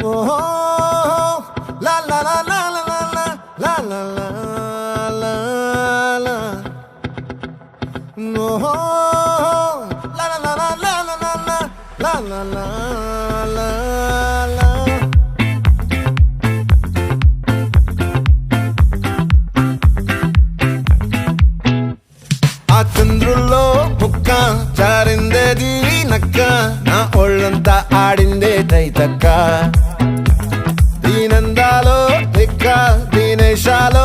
ఓహో లా లా లా లా లా లా లా లా లా లా ఓహో లా లా లా లా లా లా లా లా లా లా లా. ఆ చంద్రుల్లో బుక్క జారిందేది నక్క, నా ఒళ్ళంతా ఆడిందే తైతక్క. దీనందాలో లెక్క దీనేశాల